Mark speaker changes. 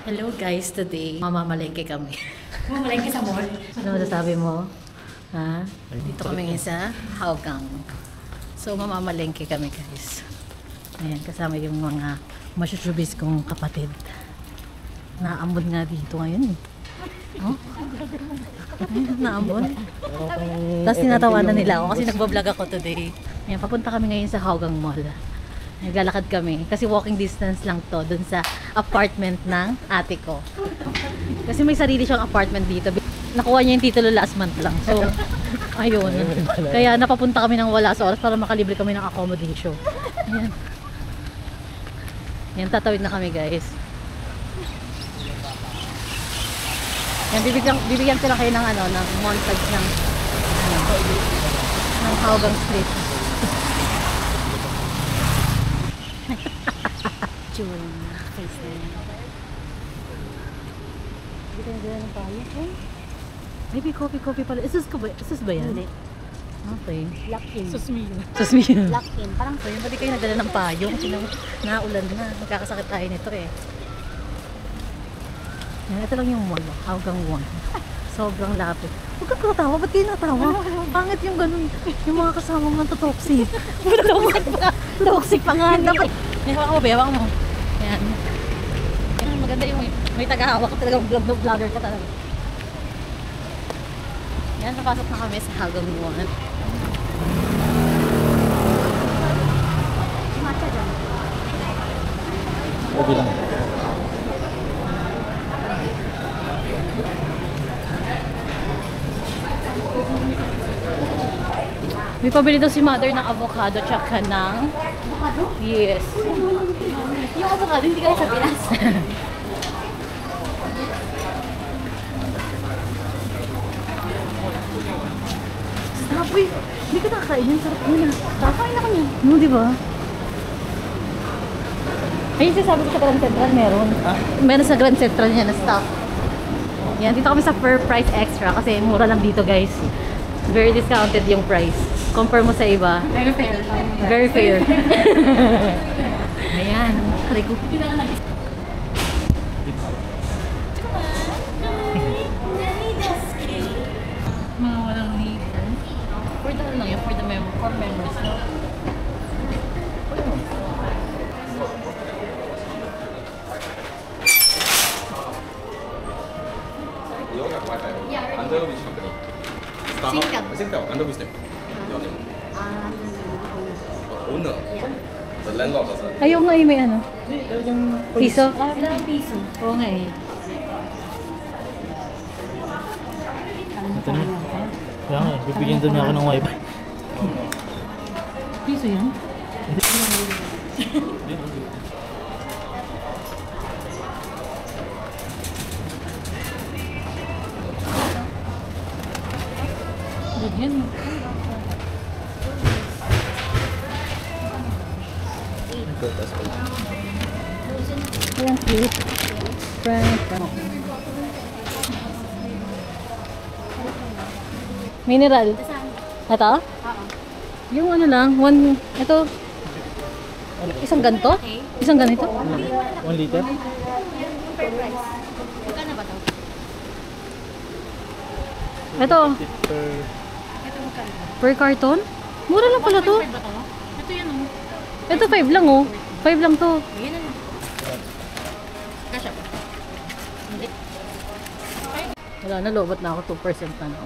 Speaker 1: Hello guys, today mamamalengke kami.
Speaker 2: Mamalengke sa mall.
Speaker 1: Ano masasabi mo? Ha? Dito kami ngayon sa Hougang. So mamamalengke kami guys. Ayan, kasama yung mga masushubis kong kapatid. Naambon nga dito ngayon eh. Oh? Naambon. Tapos tinatawanan nila ako kasi nagbablog ako today. Ayan, papunta kami ngayon sa Hougang Mall. Naglalakad kami kasi walking distance lang to dun sa apartment ng ate ko. Kasi may sarili siyang apartment dito. Nakuha niya yung titulo last month lang. So, ayun. Kaya napapunta kami ng wala sa oras para makalibre kami ng accommodation. Ayan. Ayan, tatawid na kami guys. Ayan, bibigyan ko lang kayo ng ano, ng montage ng Hougang Street. June, face na yan. Hindi ka nagdala ng payo? Maybe coffee pala. Isus ba yan? Hindi. Okay.
Speaker 2: Lock-in.
Speaker 1: Susmiyo.
Speaker 2: Lock-in. Parang
Speaker 1: So yun, pati kayo nagdala ng payo kasi naulan na. Magkakasakit tayo nito eh. Yan, ito lang yung mall. Hougang 1. Sobrang lapit. Huwag ka natawa. Ba't kayo natawa? Pangit yung ganun. Yung mga kasama mo toxic. Toxic pa nga. Dapat. Hawak mo ba? Hawak mo. Yan. Yan. Maganda yung may taga-hawak ka talaga. Vlogger ka talaga. Yan. Napasok na kami sa Hougang 1.
Speaker 2: matcha dyan.
Speaker 3: Okay lang.
Speaker 1: May pabili daw si mother ng avocado tsaka ng...
Speaker 2: Avocado?
Speaker 1: Yes.
Speaker 2: Yung avocado, hindi kaya sa Pinas.
Speaker 1: Sarap uy. Hindi ka nakakainin. Sarap muna.
Speaker 2: Kakain ako niya.
Speaker 1: No, di ba? Ayun sabi ko sa Grand Central meron. Meron sa Grand Central niya na stock. Yan, dito kami sa Fair Price Extra kasi mura lang dito guys. Very discounted yung price. Compare mo sa iba.
Speaker 2: Very fair.
Speaker 1: Very fair. Ayan. Aray ko. Mga walang leader. For the lang yun. For members. No?
Speaker 4: Under which company?
Speaker 2: Singtel.
Speaker 4: Singtel. Under which name? Your name? Owner. The landlord person.
Speaker 1: Ayaw nga may ano. Piso?
Speaker 2: Ilang piso?
Speaker 1: Oo nga eh.
Speaker 3: Ito na. Kaya nga, bibigyan doon niya ako ng wifi.
Speaker 1: Piso yan? Yan. Ayan, cute. Frank. Mineral. Ito? Yung ano lang, ito. Isang ganito? Isang ganito?
Speaker 3: 1 liter?
Speaker 2: Magkano ba ito?
Speaker 1: Ito,
Speaker 3: Per...
Speaker 2: Ito magkano?
Speaker 1: per carton? Mura lang pala to.
Speaker 2: Ito yan oh.
Speaker 1: Ito 5 lang oh. 5 lang to.
Speaker 2: Yan na lang. Kasha pa. Hindi.
Speaker 1: Wala na, lobot na ako 2% na no.